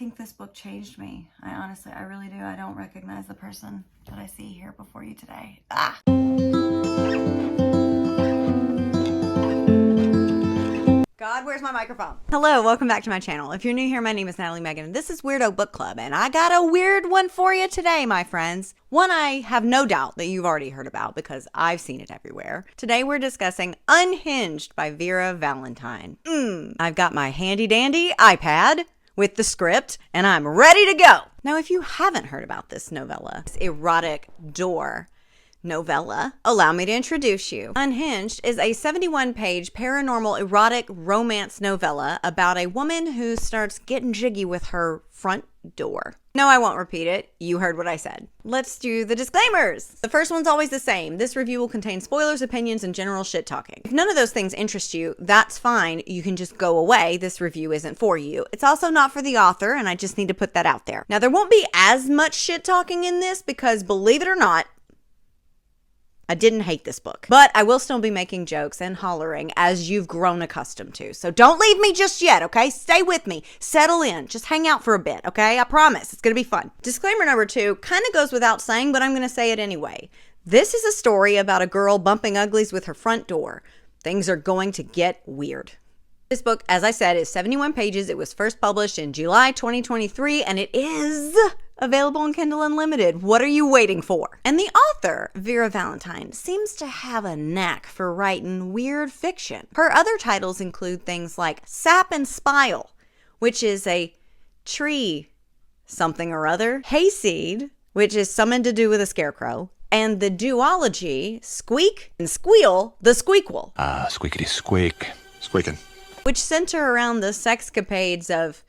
think this book changed me. I really do. I don't recognize the person that I see here before you today. God, where's my microphone? Hello, welcome back to my channel. If you're new here, my name is Natalie Megan, and this is Weirdo Book Club, and I got a weird one for you today, my friends. One I have no doubt that you've already heard about because I've seen it everywhere. Today we're discussing Unhinged by Vera Valentine. I've got my handy-dandy iPad with the script, and I'm ready to go. Now, if you haven't heard about this novella, this erotic door novella, allow me to introduce you. Unhinged is a 71-page paranormal erotic romance novella about a woman who starts getting jiggy with her front door. No, I won't repeat it. You heard what I said. Let's do the disclaimers. The first one's always the same. This review will contain spoilers, opinions, and general shit talking. If none of those things interest you, that's fine. You can just go away. This review isn't for you. It's also not for the author, and I just need to put that out there. Now, there won't be as much shit talking in this because, believe it or not, I didn't hate this book, but I will still be making jokes and hollering as you've grown accustomed to. So don't leave me just yet, okay? Stay with me. Settle in. Just hang out for a bit, okay? I promise. It's going to be fun. Disclaimer number 2 kind of goes without saying, but I'm going to say it anyway. This is a story about a girl bumping uglies with her front door. Things are going to get weird. This book, as I said, is 71 pages. It was first published in July 2023, and it is available on Kindle Unlimited. What are you waiting for? And the author, Vera Valentine, seems to have a knack for writing weird fiction. Her other titles include things like Sap and Spile, which is a tree something or other, Hayseed, which is something to do with a scarecrow, and the duology, Squeak and Squeal, the Squeakquel. Squeakity squeak. Squeaking. Which center around the sexcapades of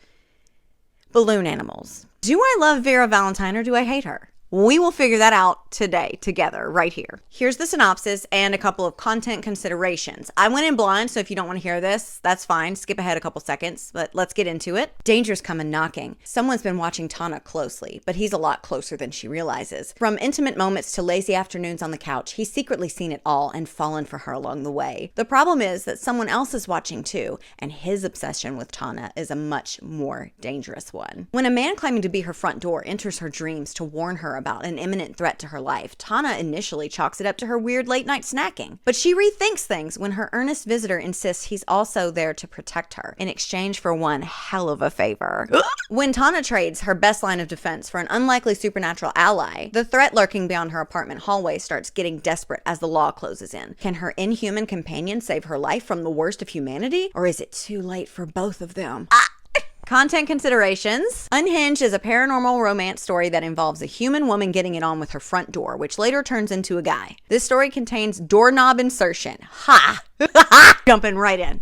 balloon animals. Do I love Vera Valentine or do I hate her? We will figure that out today together right here. Here's the synopsis and a couple of content considerations. I went in blind, so if you don't want to hear this, that's fine. Skip ahead a couple seconds, but let's get into it. Danger's coming knocking. Someone's been watching Tana closely, but he's a lot closer than she realizes. From intimate moments to lazy afternoons on the couch, he's secretly seen it all and fallen for her along the way. The problem is that someone else is watching too, and his obsession with Tana is a much more dangerous one. When a man claiming to be her front door enters her dreams to warn her about an imminent threat to her life, Tana initially chalks it up to her weird late-night snacking. But she rethinks things when her earnest visitor insists he's also there to protect her in exchange for one hell of a favor. When Tana trades her best line of defense for an unlikely supernatural ally, the threat lurking beyond her apartment hallway starts getting desperate as the law closes in. Can her inhuman companion save her life from the worst of humanity? Or is it too late for both of them? Content considerations. Unhinged is a paranormal romance story that involves a human woman getting it on with her front door, which later turns into a guy. This story contains doorknob insertion. Ha! Jumping right in.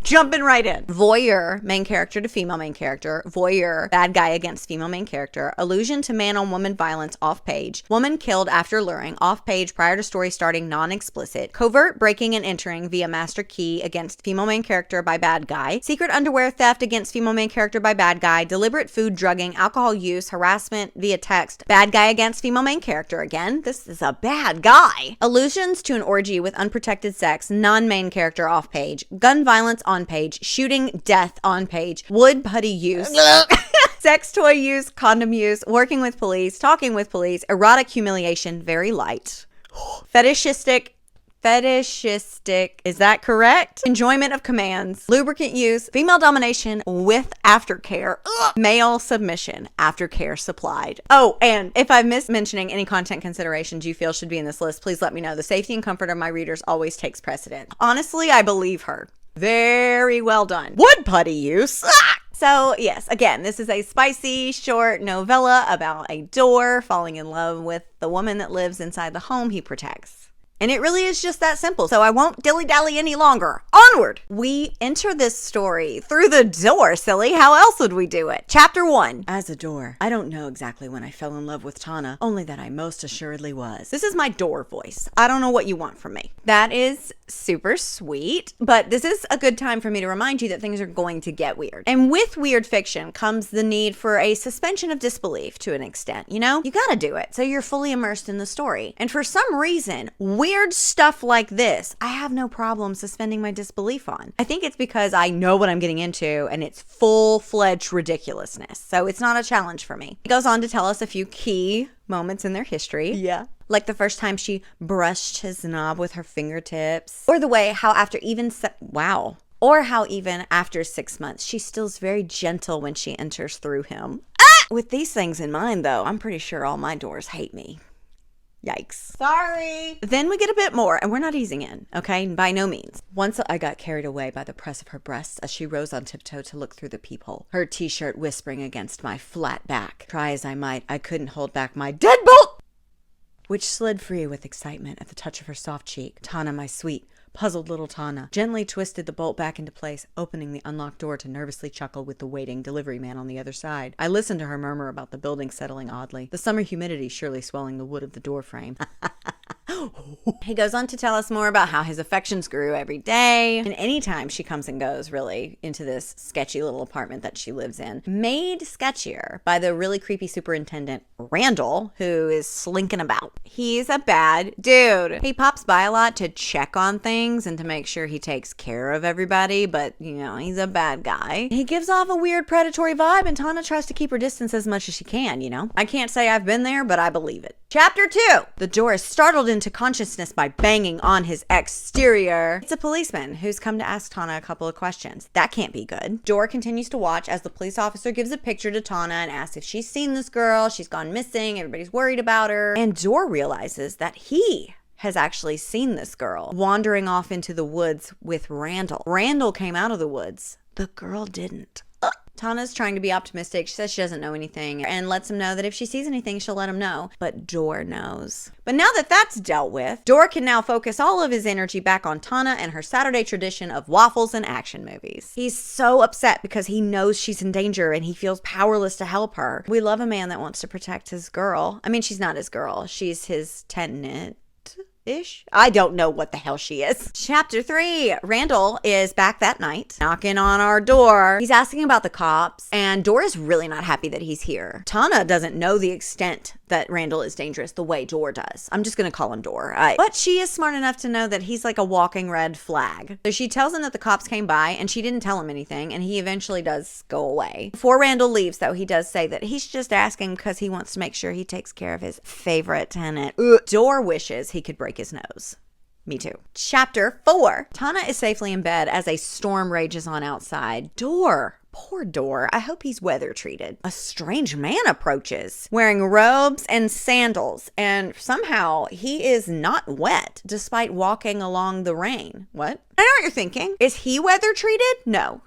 Voyeur, main character to female main character. Voyeur, bad guy against female main character. Allusion to man-on-woman violence off page. Woman killed after luring off page prior to story starting non-explicit. Covert breaking and entering via master key against female main character by bad guy. Secret underwear theft against female main character by bad guy. Deliberate food drugging, alcohol use, harassment via text. Bad guy against female main character again. This is a bad guy. Allusions to an orgy with unprotected sex, non-main character off page, gun violence on page, shooting death on page, wood putty use, sex toy use, condom use, working with police, talking with police, erotic humiliation, very light, fetishistic, is that correct? Enjoyment of commands, lubricant use, female domination with aftercare, male submission, aftercare supplied. Oh, and if I've missed mentioning any content considerations you feel should be in this list, please let me know. The safety and comfort of my readers always takes precedent. Honestly, I believe her. Very well done. Wood putty use. So yes, again, this is a spicy, short novella about a door falling in love with the woman that lives inside the home he protects. And it really is just that simple. So I won't dilly-dally any longer. Onward! We enter this story through the door, silly. How else would we do it? Chapter 1. As a door. I don't know exactly when I fell in love with Tana, only that I most assuredly was. This is my door voice. I don't know what you want from me. That is super sweet, but this is a good time for me to remind you that things are going to get weird. And with weird fiction comes the need for a suspension of disbelief to an extent. You know, you gotta do it so you're fully immersed in the story. And for some reason, weird stuff like this, I have no problem suspending my disbelief on. I think it's because I know what I'm getting into and it's full-fledged ridiculousness. So it's not a challenge for me. It goes on to tell us a few key moments in their history. Yeah. Like the first time she brushed his knob with her fingertips. Or the way how after even after 6 months, she still's very gentle when she enters through him. With these things in mind, though, I'm pretty sure all my doors hate me. Yikes. Sorry. Then we get a bit more, and we're not easing in, okay? By no means. Once I got carried away by the press of her breasts as she rose on tiptoe to look through the peephole, her t-shirt whispering against my flat back. Try as I might, I couldn't hold back my deadbolt, which slid free with excitement at the touch of her soft cheek. Tana, my sweet, puzzled little Tana, gently twisted the bolt back into place, opening the unlocked door to nervously chuckle with the waiting delivery man on the other side. I listened to her murmur about the building settling oddly, the summer humidity surely swelling the wood of the door frame. He goes on to tell us more about how his affections grew every day, and anytime she comes and goes, really, into this sketchy little apartment that she lives in, made sketchier by the really creepy superintendent, Randall, who is slinking about. He's a bad dude. He pops by a lot to check on things and to make sure he takes care of everybody, but, you know, he's a bad guy. He gives off a weird predatory vibe, and Tana tries to keep her distance as much as she can, you know? I can't say I've been there, but I believe it. Chapter 2. The door is startled into consciousness by banging on his exterior. It's a policeman who's come to ask Tana a couple of questions. That can't be good. Door continues to watch as the police officer gives a picture to Tana and asks if she's seen this girl. She's gone missing. Everybody's worried about her. And Door realizes that he has actually seen this girl wandering off into the woods with Randall. Randall came out of the woods. The girl didn't. Tana's trying to be optimistic. She says she doesn't know anything and lets him know that if she sees anything, she'll let him know. But Door knows. But now that that's dealt with, Door can now focus all of his energy back on Tana and her Saturday tradition of waffles and action movies. He's so upset because he knows she's in danger and he feels powerless to help her. We love a man that wants to protect his girl. I mean, she's not his girl. She's his tenant. I don't know what the hell she is. Chapter 3. Randall is back that night, knocking on our door. He's asking about the cops, and Door is really not happy that he's here. Tana doesn't know the extent that Randall is dangerous the way Door does. I'm just going to call him Door. But she is smart enough to know that he's like a walking red flag. So she tells him that the cops came by, and she didn't tell him anything, and he eventually does go away. Before Randall leaves, though, he does say that he's just asking because he wants to make sure he takes care of his favorite tenant. Door wishes he could break his nose. Me too. Chapter 4. Tana is safely in bed as a storm rages on outside. Door. Poor Door. I hope he's weather treated. A strange man approaches, wearing robes and sandals, and somehow he is not wet despite walking along the rain. What? I know what you're thinking. Is he weather treated? No.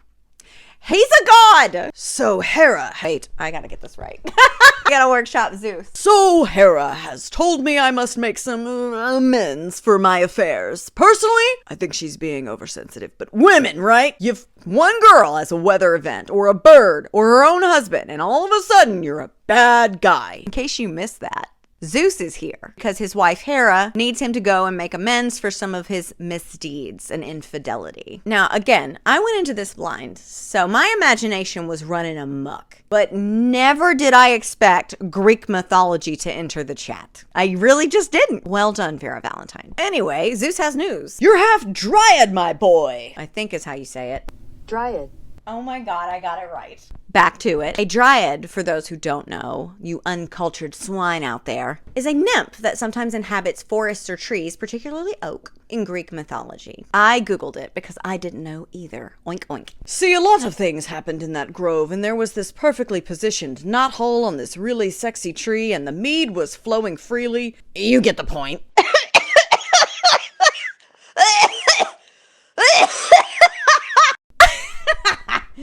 He's a god! So Hera, wait, I gotta get this right. I gotta workshop Zeus. So Hera has told me I must make some amends for my affairs. Personally, I think she's being oversensitive, but women, right? You've one girl as a weather event, or a bird, or her own husband, and all of a sudden you're a bad guy. In case you missed that, Zeus is here because his wife Hera needs him to go and make amends for some of his misdeeds and infidelity. Now, again, I went into this blind, so my imagination was running amok. But never did I expect Greek mythology to enter the chat. I really just didn't. Well done, Vera Valentine. Anyway, Zeus has news. You're half dryad, my boy, I think is how you say it. Dryad. Oh my god, I got it right. Back to it. A dryad, for those who don't know, you uncultured swine out there, is a nymph that sometimes inhabits forests or trees, particularly oak, in Greek mythology. I googled it because I didn't know either. Oink oink. See, a lot of things happened in that grove, and there was this perfectly positioned knothole on this really sexy tree, and the mead was flowing freely. You get the point.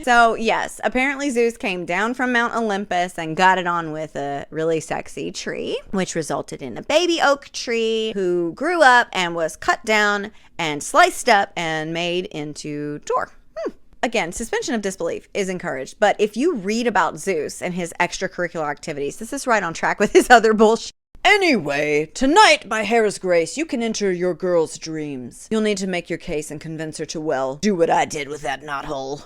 So, yes, apparently Zeus came down from Mount Olympus and got it on with a really sexy tree, which resulted in a baby oak tree who grew up and was cut down and sliced up and made into Door. Again, suspension of disbelief is encouraged, but if you read about Zeus and his extracurricular activities, this is right on track with his other bullshit. Anyway, tonight, by Hera's grace, you can enter your girl's dreams. You'll need to make your case and convince her to, well, do what I did with that knothole.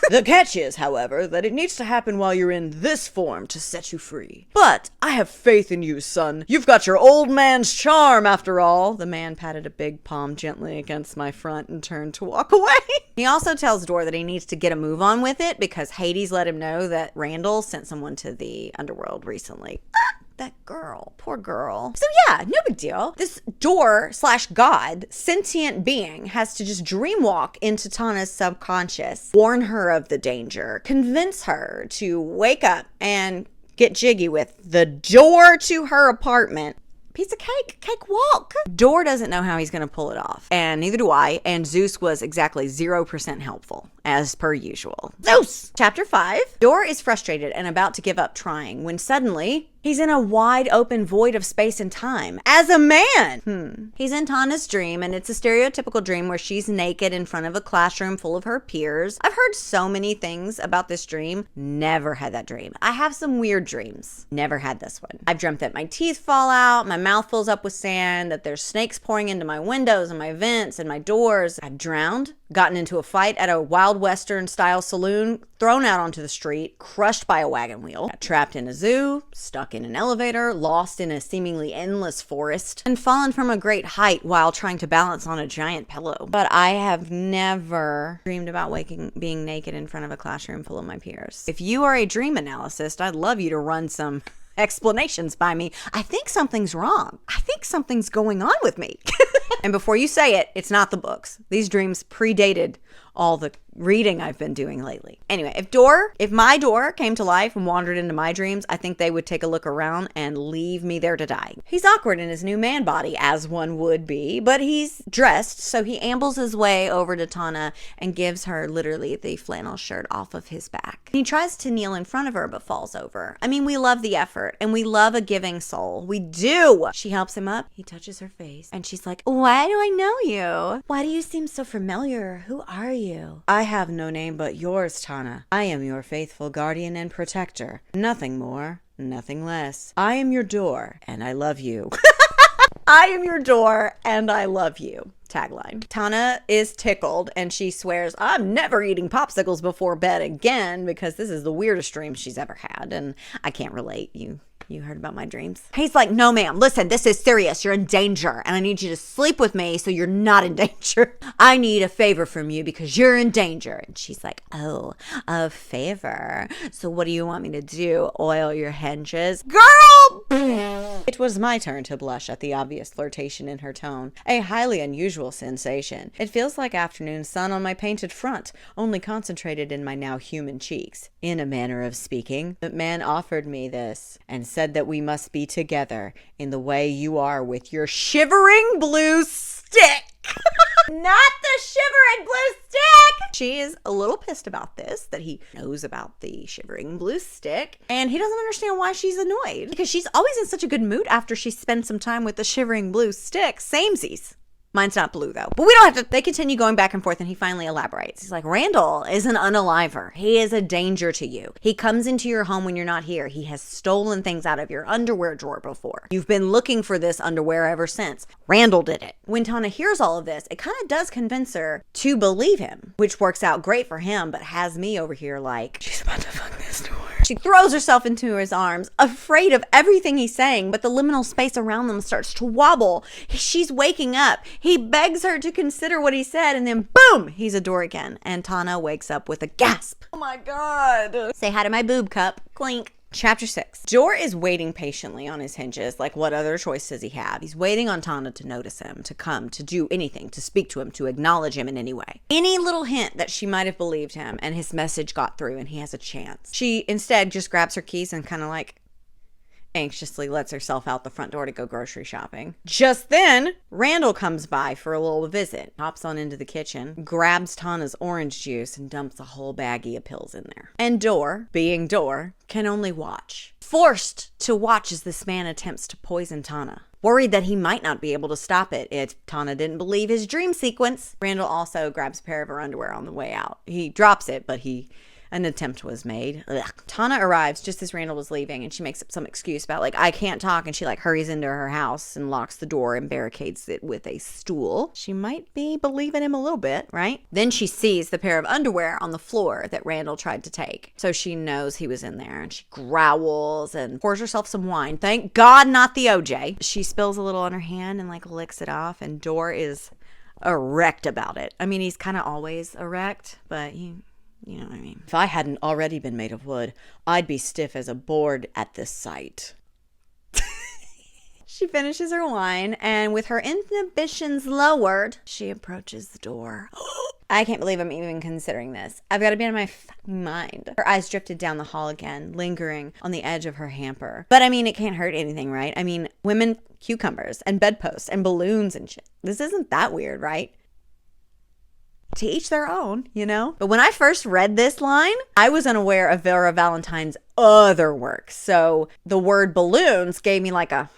The catch is, however, that it needs to happen while you're in this form to set you free. But I have faith in you, son. You've got your old man's charm, after all. The man patted a big palm gently against my front and turned to walk away. He also tells Dor that he needs to get a move on with it because Hades let him know that Randall sent someone to the underworld recently. That girl. Poor girl. So yeah, no big deal. This Dor/God, sentient being, has to just dreamwalk into Tana's subconscious, warn her of the danger, convince her to wake up and get jiggy with the door to her apartment. Piece of cake walk. Dor doesn't know how he's going to pull it off, and neither do I, and Zeus was exactly 0% helpful, as per usual. Zeus! Chapter 5. Dor is frustrated and about to give up trying when suddenly he's in a wide open void of space and time as a man. He's in Tana's dream, and it's a stereotypical dream where she's naked in front of a classroom full of her peers. I've heard so many things about this dream. Never had that dream. I have some weird dreams. Never had this one. I've dreamt that my teeth fall out, my mouth fills up with sand, that there's snakes pouring into my windows and my vents and my doors. I've drowned, gotten into a fight at a Wild Western style saloon, thrown out onto the street, crushed by a wagon wheel, got trapped in a zoo, stuck in an elevator, lost in a seemingly endless forest, and fallen from a great height while trying to balance on a giant pillow. But I have never dreamed about being naked in front of a classroom full of my peers. If you are a dream analyst, I'd love you to run some explanations by me. I think something's wrong. I think something's going on with me. And before you say it, it's not the books. These dreams predated all the reading I've been doing lately. Anyway, if my Dor came to life and wandered into my dreams, I think they would take a look around and leave me there to die. He's awkward in his new man body, as one would be, but he's dressed, so he ambles his way over to Tana and gives her literally the flannel shirt off of his back. He tries to kneel in front of her, but falls over. I mean, we love the effort, and we love a giving soul. We do! She helps him up, he touches her face, and she's like, why do I know you? Why do you seem so familiar? Who are you? I have no name but yours, Tana. I am your faithful guardian and protector. Nothing more, nothing less. I am your Dor, and I love you. I am your Dor, and I love you. Tagline. Tana is tickled, and she swears, I'm never eating popsicles before bed again, because this is the weirdest dream she's ever had, and I can't relate. You heard about my dreams? He's like, no, ma'am. Listen, this is serious. You're in danger, and I need you to sleep with me so you're not in danger. I need a favor from you because you're in danger. And she's like, oh, a favor. So what do you want me to do? Oil your hinges? Girl! It was my turn to blush at the obvious flirtation in her tone. A highly unusual sensation. It feels like afternoon sun on my painted front, only concentrated in my now human cheeks. In a manner of speaking, the man offered me this and said that we must be together in the way you are with your shivering blue stick. Not the shivering blue stick! She is a little pissed about this, that he knows about the shivering blue stick, and he doesn't understand why she's annoyed, because she's always in such a good mood after she spends some time with the shivering blue stick. Samesies. Mine's not blue, though. But we don't have to. They continue going back and forth, and he finally elaborates. He's like, Randall is an unaliver. He is a danger to you. He comes into your home when you're not here. He has stolen things out of your underwear drawer before. You've been looking for this underwear ever since. Randall did it. When Tana hears all of this, it kind of does convince her to believe him, which works out great for him, but has me over here like, she's about to fuck this door. She throws herself into his arms, afraid of everything he's saying, but the liminal space around them starts to wobble. She's waking up. He begs her to consider what he said, and then boom, he's a door again. And Tana wakes up with a gasp. Oh my God. Say hi to my boob cup. Clink. Chapter 6. Dor is waiting patiently on his hinges. Like, what other choice does he have? He's waiting on Tana to notice him, to come, to do anything, to speak to him, to acknowledge him in any way. Any little hint that she might have believed him and his message got through and he has a chance. She instead just grabs her keys and kind of like anxiously lets herself out the front door to go grocery shopping. Just then, Randall comes by for a little visit, hops on into the kitchen, grabs Tana's orange juice, and dumps a whole baggie of pills in there. And Dor, being Dor, can only watch. Forced to watch as this man attempts to poison Tana. Worried that he might not be able to stop it if Tana didn't believe his dream sequence. Randall also grabs a pair of her underwear on the way out. He drops it, but he an attempt was made. Ugh. Tana arrives just as Randall was leaving, and she makes up some excuse about, like, I can't talk, and she, like, hurries into her house and locks the door and barricades it with a stool. She might be believing him a little bit, right? Then she sees the pair of underwear on the floor that Randall tried to take, so she knows he was in there, and she growls and pours herself some wine. Thank God not the OJ. She spills a little on her hand and, like, licks it off, and Dor is erect about it. I mean, he's kind of always erect, but you know what I mean. If I hadn't already been made of wood, I'd be stiff as a board at this sight. She finishes her wine, and with her inhibitions lowered, she approaches the door. I can't believe I'm even considering this. I've got to be in my fucking mind. Her eyes drifted down the hall again, lingering on the edge of her hamper. But I mean, it can't hurt anything, right? I mean, women, cucumbers, and bedposts, and balloons and shit. This isn't that weird, right? To each their own, you know? But when I first read this line, I was unaware of Vera Valentine's other work. So the word balloons gave me like a,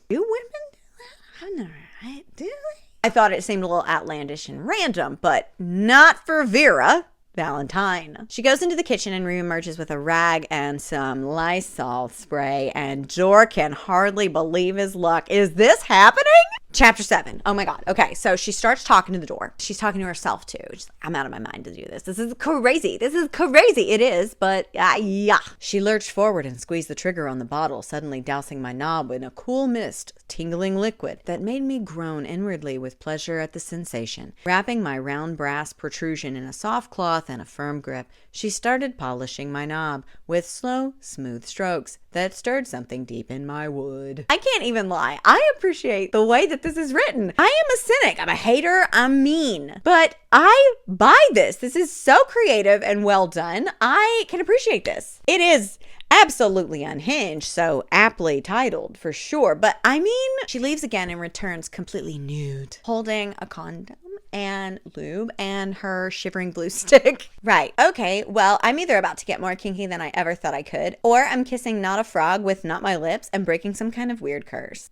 do women do that? I never, do they? I thought it seemed a little outlandish and random, but not for Vera Valentine. She goes into the kitchen and reemerges with a rag and some Lysol spray, and Dor can hardly believe his luck. Is this happening? Chapter 7. Oh my God. Okay, so she starts talking to the door. She's talking to herself too. She's like, I'm out of my mind to do this. This is crazy. This is crazy. It is, but yeah. She lurched forward and squeezed the trigger on the bottle, suddenly dousing my knob in a cool mist, tingling liquid that made me groan inwardly with pleasure at the sensation. Wrapping my round brass protrusion in a soft cloth and a firm grip, she started polishing my knob with slow, smooth strokes that stirred something deep in my wood. I can't even lie. I appreciate the way that this is written. I am a cynic. I'm a hater. I'm mean. But I buy this. This is so creative and well done. I can appreciate this. It is absolutely unhinged, so aptly titled for sure. But I mean, she leaves again and returns completely nude, holding a condom and lube and her shivering glue stick. Right. Okay. Well, I'm either about to get more kinky than I ever thought I could, or I'm kissing not a frog with not my lips and breaking some kind of weird curse.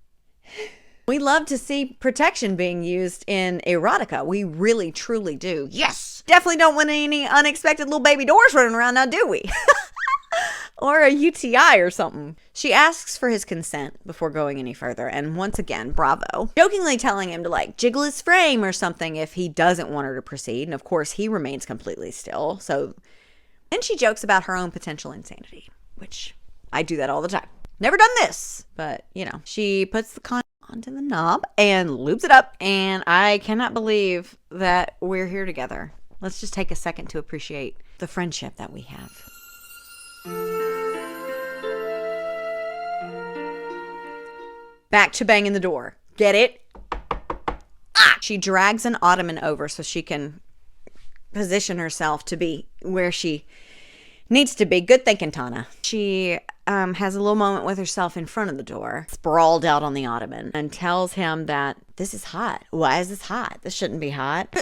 We love to see protection being used in erotica. We really, truly do. Yes. Definitely don't want any unexpected little baby doors running around now, do we? Or a UTI or something. She asks for his consent before going any further, and once again, bravo. Jokingly telling him to like jiggle his frame or something if he doesn't want her to proceed, and of course he remains completely still. So then she jokes about her own potential insanity, which I do that all the time. Never done this, but you know. She puts the condom onto the knob and lubes it up, and I cannot believe that we're here together. Let's just take a second to appreciate the friendship that we have. Back to banging the door. Get it? Ah! She drags an ottoman over so she can position herself to be where she needs to be. Good thinking, Tana. She has a little moment with herself in front of the door, sprawled out on the ottoman, and tells him that this is hot. Why is this hot? This shouldn't be hot.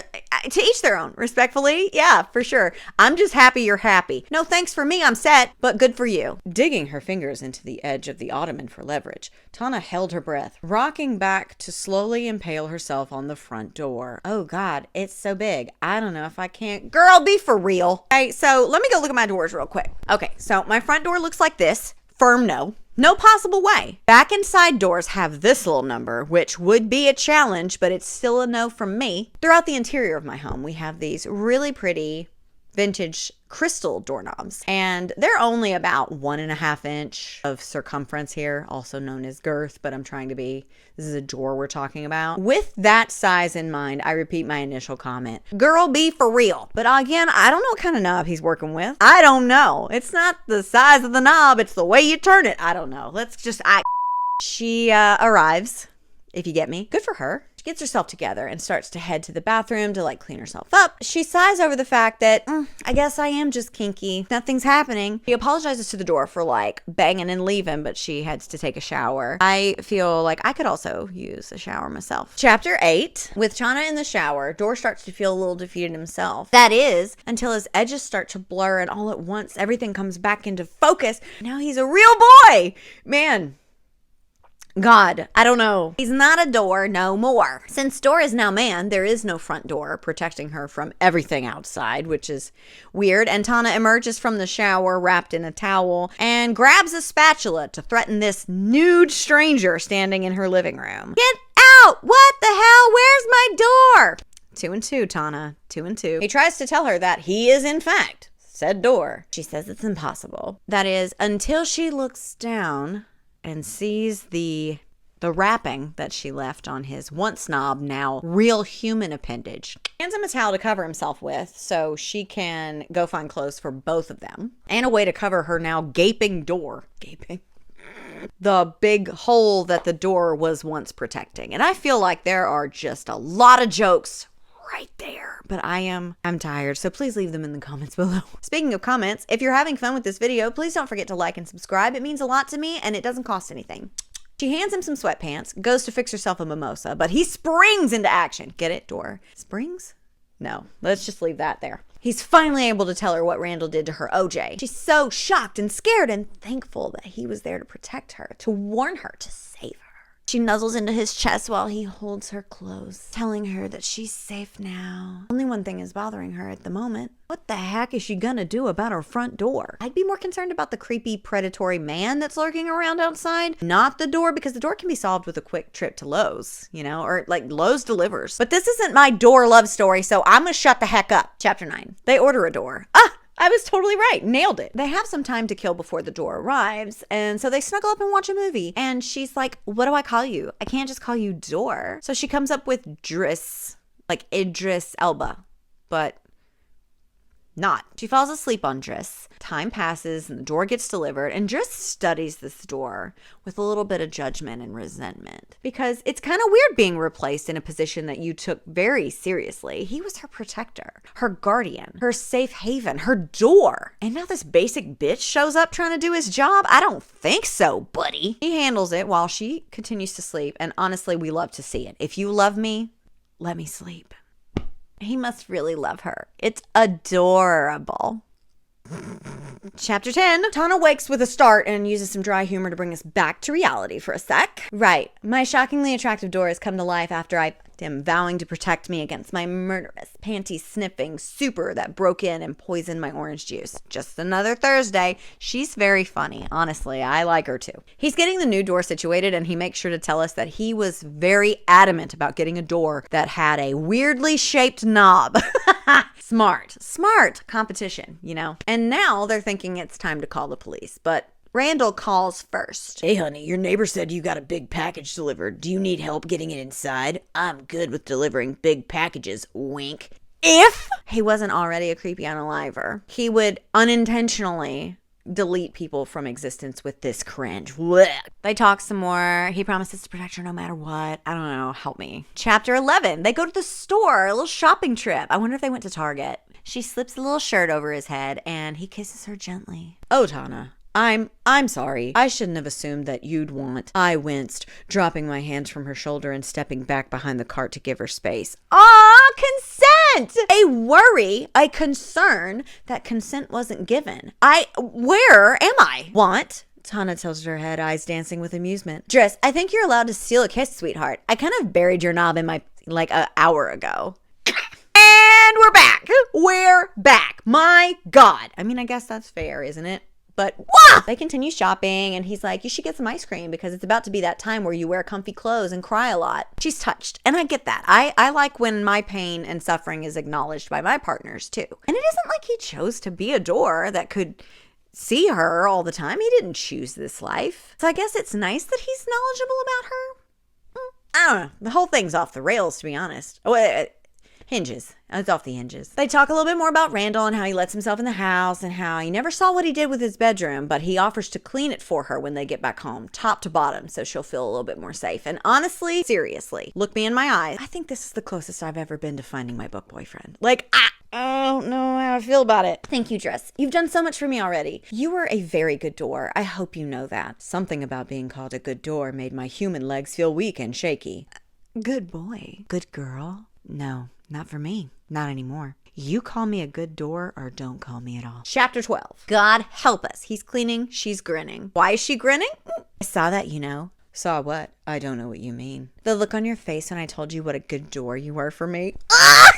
To each their own, respectfully. Yeah, for sure. I'm just happy you're happy. No thanks for me, I'm set, but good for you. Digging her fingers into the edge of the ottoman for leverage, Tana held her breath, rocking back to slowly impale herself on the front door. Oh God, it's so big. I don't know if I can't. Girl, be for real. Okay, so let me go look at my doors real quick. Okay, so my front door looks like this. Firm no. No possible way. Back and side doors have this little number, which would be a challenge, but it's still a no from me. Throughout the interior of my home, we have these really pretty vintage crystal doorknobs, and they're only about 1.5 inch of circumference here, also known as girth, but I'm trying to be, this is a door we're talking about. With that size in mind, I repeat my initial comment. Girl, be for real. But again, I don't know what kind of knob he's working with. I don't know. It's not the size of the knob, it's the way you turn it. I don't know. She arrives, if you get me. Good for her. She gets herself together and starts to head to the bathroom to like clean herself up. She sighs over the fact that, I guess I am just kinky. Nothing's happening. She apologizes to the door for like banging and leaving, but she heads to take a shower. I feel like I could also use a shower myself. Chapter 8. With Tana in the shower, Dor starts to feel a little defeated himself. That is, until his edges start to blur and all at once everything comes back into focus. Now he's a real boy. Man. God, I don't know. He's not a door no more. Since door is now man, there is no front door protecting her from everything outside, which is weird. And Tana emerges from the shower wrapped in a towel and grabs a spatula to threaten this nude stranger standing in her living room. Get out! What the hell? Where's my door? 2 and 2, Tana. 2 and 2. He tries to tell her that he is, in fact, said door. She says it's impossible. That is, until she looks down and sees the wrapping that she left on his once snob, now real human appendage. Hands him a towel to cover himself with so she can go find clothes for both of them. And a way to cover her now gaping door. Gaping. The big hole that the door was once protecting. And I feel like there are just a lot of jokes right there. But I'm tired, so please leave them in the comments below. Speaking of comments, if you're having fun with this video, please don't forget to like and subscribe. It means a lot to me and it doesn't cost anything. She hands him some sweatpants, goes to fix herself a mimosa, but he springs into action. Get it, door? Springs? No, let's just leave that there. He's finally able to tell her what Randall did to her OJ. She's so shocked and scared and thankful that he was there to protect her, to warn her, to save her. She nuzzles into his chest while he holds her close, telling her that she's safe now. Only one thing is bothering her at the moment. What the heck is she gonna do about her front door? I'd be more concerned about the creepy predatory man that's lurking around outside, not the door, because the door can be solved with a quick trip to Lowe's, you know, or like Lowe's delivers. But this isn't my door love story, so I'm gonna shut the heck up. Chapter 9. They order a door. I was totally right. Nailed it. They have some time to kill before the door arrives, and so they snuggle up and watch a movie. And she's like, what do I call you? I can't just call you Door. So she comes up with Driss, like Idris Elba, but not. She falls asleep on Driss. Time passes and the door gets delivered, and Driss studies this door with a little bit of judgment and resentment because it's kind of weird being replaced in a position that you took very seriously. He was her protector, her guardian, her safe haven, her door. And now this basic bitch shows up trying to do his job? I don't think so, buddy. He handles it while she continues to sleep, and honestly, we love to see it. If you love me, let me sleep. He must really love her. It's adorable. Chapter 10. Tana wakes with a start and uses some dry humor to bring us back to reality for a sec. Right. My shockingly attractive door has come to life after I him vowing to protect me against my murderous, panty-sniffing super that broke in and poisoned my orange juice. Just another Thursday. She's very funny. Honestly, I like her too. He's getting the new door situated, and he makes sure to tell us that he was very adamant about getting a door that had a weirdly shaped knob. Smart competition, you know? And now they're thinking it's time to call the police, but Randall calls first. Hey, honey, your neighbor said you got a big package delivered. Do you need help getting it inside? I'm good with delivering big packages, wink. If he wasn't already a creepy unaliver, he would unintentionally delete people from existence with this cringe. Blech. They talk some more. He promises to protect her no matter what. I don't know. Help me. Chapter 11. They go to the store, a little shopping trip. I wonder if they went to Target. She slips a little shirt over his head, and he kisses her gently. Oh, Tana. I'm sorry. I shouldn't have assumed that you'd want. I winced, dropping my hands from her shoulder and stepping back behind the cart to give her space. Consent! A worry, a concern that consent wasn't given. Where am I? Want? Tana tilted her head, eyes dancing with amusement. Driss, I think you're allowed to steal a kiss, sweetheart. I kind of buried your knob in my, like, an hour ago. And we're back. We're back. My God. I mean, I guess that's fair, isn't it? But they continue shopping, and he's like, you should get some ice cream because it's about to be that time where you wear comfy clothes and cry a lot. She's touched, and I get that. I like when my pain and suffering is acknowledged by my partners too. And it isn't like he chose to be a door that could see her all the time. He didn't choose this life. So I guess it's nice that he's knowledgeable about her. I don't know. The whole thing's off the rails, to be honest. Hinges. It's off the hinges. They talk a little bit more about Randall and how he lets himself in the house and how he never saw what he did with his bedroom, but he offers to clean it for her when they get back home, top to bottom, so she'll feel a little bit more safe. And honestly, seriously, look me in my eyes. I think this is the closest I've ever been to finding my book boyfriend. Like, I don't know how I feel about it. Thank you, Driss. You've done so much for me already. You were a very good door. I hope you know that. Something about being called a good door made my human legs feel weak and shaky. Good boy. Good girl. No. Not for me. Not anymore. You call me a good door or don't call me at all. Chapter 12. God help us. He's cleaning. She's grinning. Why is she grinning? I saw that, you know. Saw what? I don't know what you mean. The look on your face when I told you what a good door you were for me. Ah!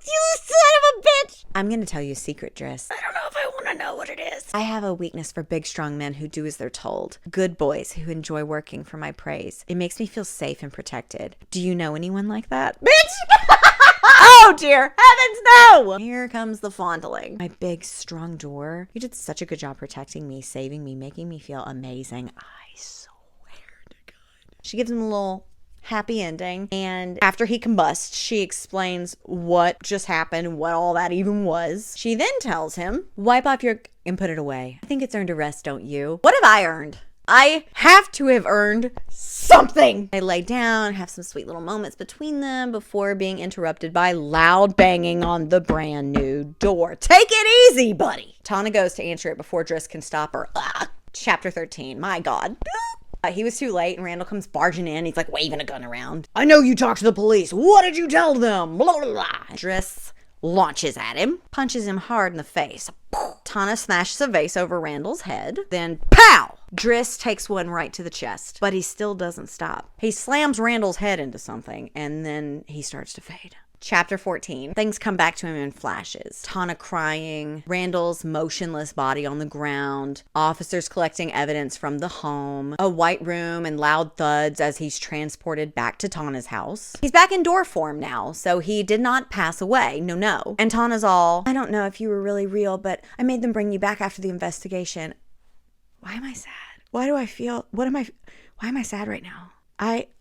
You son of a bitch! I'm gonna tell you a secret, Driss. I don't know if I want to know what it is. I have a weakness for big, strong men who do as they're told. Good boys who enjoy working for my praise. It makes me feel safe and protected. Do you know anyone like that? Bitch! Oh, dear heavens, no! Here comes the fondling. My big, strong door. You did such a good job protecting me, saving me, making me feel amazing. I swear to God. She gives him a little happy ending, and after he combusts, she explains what just happened, what all that even was. She then tells him, wipe off your and put it away. I think it's earned a rest, don't you? What have I earned? I have to have earned something. They lay down, have some sweet little moments between them before being interrupted by loud banging on the brand new door. Take it easy, buddy. Tana goes to answer it before Driss can stop her. Chapter 13. My God. He was too late, and Randall comes barging in. He's like waving a gun around. I know you talked to the police. What did you tell them? Blah, blah, blah. Driss launches at him, punches him hard in the face. Tana smashes a vase over Randall's head. Then, pow! Driss takes one right to the chest, but he still doesn't stop. He slams Randall's head into something, and then he starts to fade. Chapter 14. Things come back to him in flashes. Tana crying, Randall's motionless body on the ground, officers collecting evidence from the home, a white room and loud thuds as he's transported back to Tana's house. He's back in door form now, so he did not pass away. No. And Tana's all, I don't know if you were really real, but I made them bring you back after the investigation. Why am I sad? Why am I sad right now?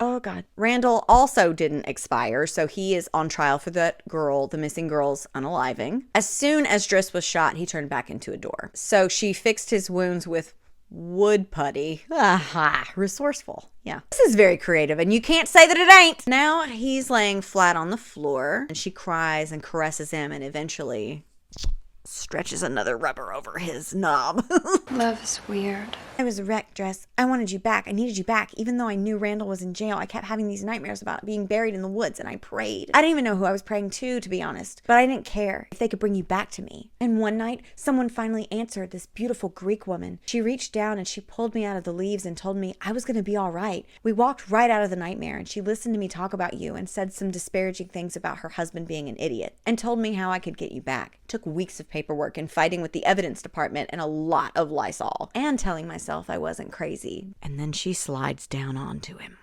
Oh God. Randall also didn't expire, so he is on trial for the missing girl's unaliving. As soon as Driss was shot, he turned back into a door. So she fixed his wounds with wood putty. Aha, resourceful. Yeah. This is very creative, and you can't say that it ain't. Now he's laying flat on the floor, and she cries and caresses him, and eventually stretches another rubber over his knob. Love is weird. I was a wreck, Driss. I wanted you back. I needed you back. Even though I knew Randall was in jail, I kept having these nightmares about being buried in the woods, and I prayed. I didn't even know who I was praying to be honest. But I didn't care if they could bring you back to me. And one night, someone finally answered, this beautiful Greek woman. She reached down and she pulled me out of the leaves and told me I was going to be all right. We walked right out of the nightmare, and she listened to me talk about you and said some disparaging things about her husband being an idiot and told me how I could get you back. It took weeks of paperwork and fighting with the evidence department and a lot of Lysol and telling myself I wasn't crazy. And then she slides down onto him.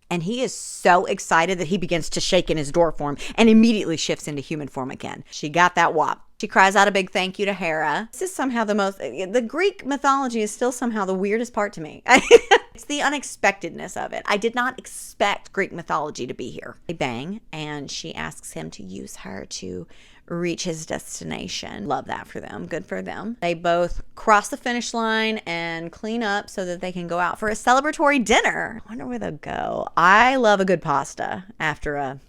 And he is so excited that he begins to shake in his door form and immediately shifts into human form again. She got that wop. She cries out a big thank you to Hera. This is somehow the Greek mythology is still somehow the weirdest part to me. It's the unexpectedness of it. I did not expect Greek mythology to be here. They bang, and she asks him to use her to reach his destination. Love that for them. Good for them. They both cross the finish line and clean up so that they can go out for a celebratory dinner. I wonder where they'll go. I love a good pasta after a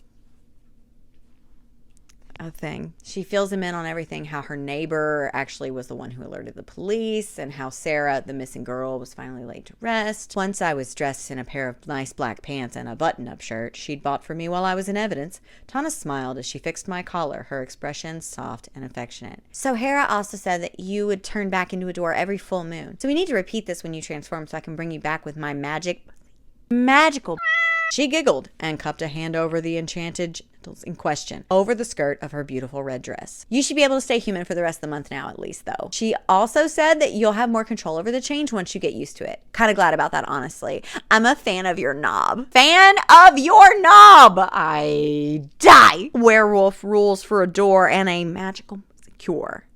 thing. She fills him in on everything, how her neighbor actually was the one who alerted the police, and how Sarah, the missing girl, was finally laid to rest. Once I was dressed in a pair of nice black pants and a button-up shirt she'd bought for me while I was in evidence. Tana smiled as she fixed my collar, her expression soft and affectionate. So Hera also said that you would turn back into a door every full moon. So we need to repeat this when you transform so I can bring you back with my magical. She giggled and cupped a hand over the enchanted genitals in question, over the skirt of her beautiful red dress. You should be able to stay human for the rest of the month now, at least, though. She also said that you'll have more control over the change once you get used to it. Kind of glad about that, honestly. I'm a fan of your knob. Fan of your knob! I die! Werewolf rules for a door and a magical cure.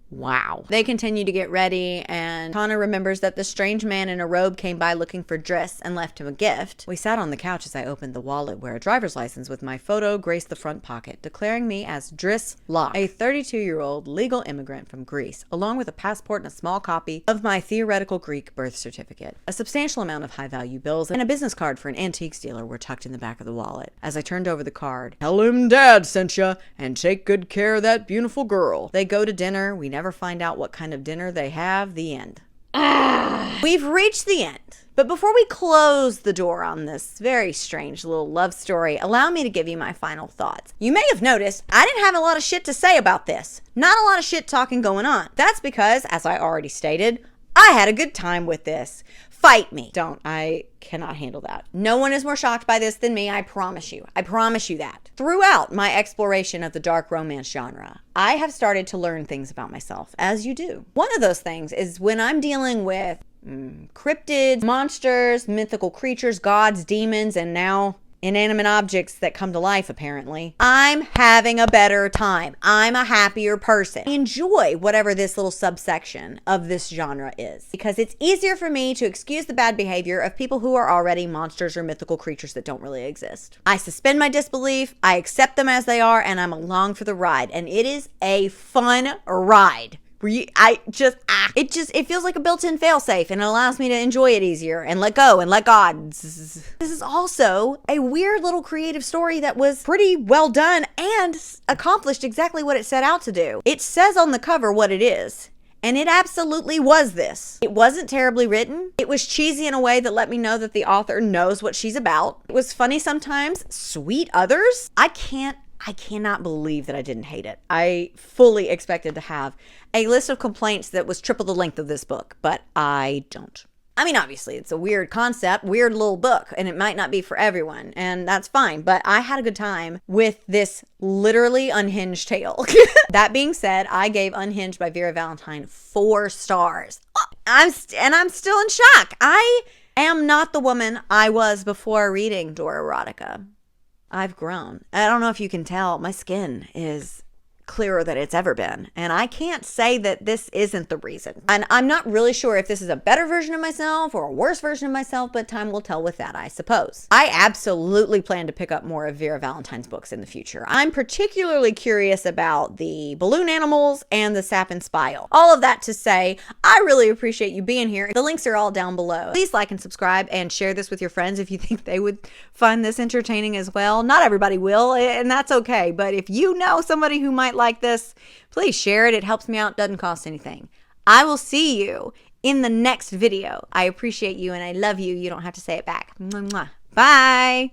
Wow. They continue to get ready, and Tana remembers that the strange man in a robe came by looking for Driss and left him a gift. We sat on the couch as I opened the wallet where a driver's license with my photo graced the front pocket, declaring me as Driss Locke, a 32-year-old legal immigrant from Greece, along with a passport and a small copy of my theoretical Greek birth certificate. A substantial amount of high-value bills and a business card for an antiques dealer were tucked in the back of the wallet. As I turned over the card, tell him Dad sent ya, and take good care of that beautiful girl. They go to dinner. We never find out what kind of dinner they have. The end. We've reached the end. But before we close the door on this very strange little love story, allow me to give you my final thoughts. You may have noticed I didn't have a lot of shit to say about this. Not a lot of shit talking going on. That's because, as I already stated, I had a good time with this. Fight me. Don't. I cannot handle that. No one is more shocked by this than me, I promise you. I promise you that. Throughout my exploration of the dark romance genre, I have started to learn things about myself, as you do. One of those things is when I'm dealing with cryptids, monsters, mythical creatures, gods, demons, and now inanimate objects that come to life, apparently. I'm having a better time. I'm a happier person. I enjoy whatever this little subsection of this genre is because it's easier for me to excuse the bad behavior of people who are already monsters or mythical creatures that don't really exist. I suspend my disbelief, I accept them as they are, and I'm along for the ride. And it is a fun ride. It feels like a built-in failsafe, and it allows me to enjoy it easier and let go and let God. This is also a weird little creative story that was pretty well done and accomplished exactly what it set out to do. It says on the cover what it is, and it absolutely was this. It wasn't terribly written. It was cheesy in a way that let me know that the author knows what she's about. It was funny sometimes, sweet others. I cannot believe that I didn't hate it. I fully expected to have a list of complaints that was triple the length of this book, but I don't. I mean, obviously, it's a weird concept, weird little book, and it might not be for everyone, and that's fine, but I had a good time with this literally unhinged tale. That being said, I gave Unhinged by Vera Valentine 4 stars. I'm still in shock. I am not the woman I was before reading Dora Erotica. I've grown. I don't know if you can tell, my skin is clearer than it's ever been. And I can't say that this isn't the reason. And I'm not really sure if this is a better version of myself or a worse version of myself, but time will tell with that, I suppose. I absolutely plan to pick up more of Vera Valentine's books in the future. I'm particularly curious about the balloon animals and the sap and spile. All of that to say, I really appreciate you being here. The links are all down below. Please like and subscribe and share this with your friends if you think they would find this entertaining as well. Not everybody will, and that's okay. But if you know somebody who might like this, please share it. It helps me out. Doesn't cost anything. I will see you in the next video. I appreciate you and I love you. You don't have to say it back. Mwah, mwah. Bye.